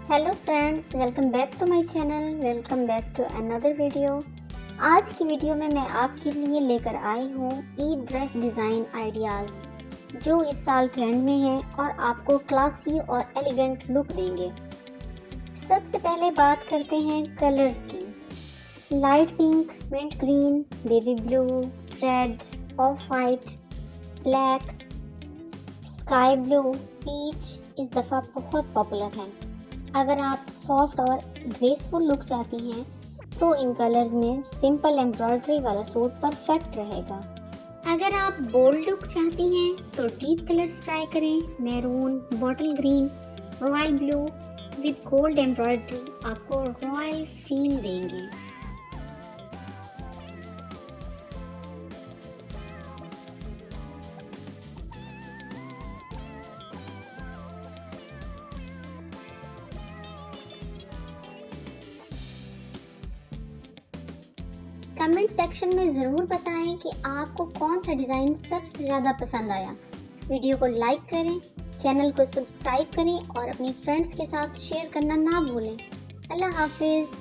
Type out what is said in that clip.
Hello friends, welcome back to my channel. Welcome back to another video. आज की video में मैं आपके लिए लेकर आई हूँ ईद ड्रेस डिज़ाइन आइडियाज़ जो इस साल ट्रेंड में है और आपको क्लासी और एलिगेंट लुक देंगे। सबसे पहले बात करते हैं कलर्स की। Light pink, mint green, baby blue, red, off white, black, sky blue, peach इस दफ़ा बहुत पॉपुलर है। अगर आप सॉफ्ट और ग्रेसफुल लुक चाहती हैं तो इन कलर्स में सिंपल एम्ब्रॉयडरी वाला सूट परफेक्ट रहेगा। अगर आप बोल्ड लुक चाहती हैं तो डीप कलर्स ट्राई करें। Maroon, bottle green, royal blue with gold embroidery आपको रॉयल फील देंगे। कमेंट सेक्शन में ज़रूर बताएं कि आपको कौन सा डिज़ाइन सबसे ज़्यादा पसंद आया। वीडियो को लाइक करें, चैनल को सब्सक्राइब करें और अपने फ्रेंड्स के साथ शेयर करना ना भूलें। अल्लाह हाफिज़।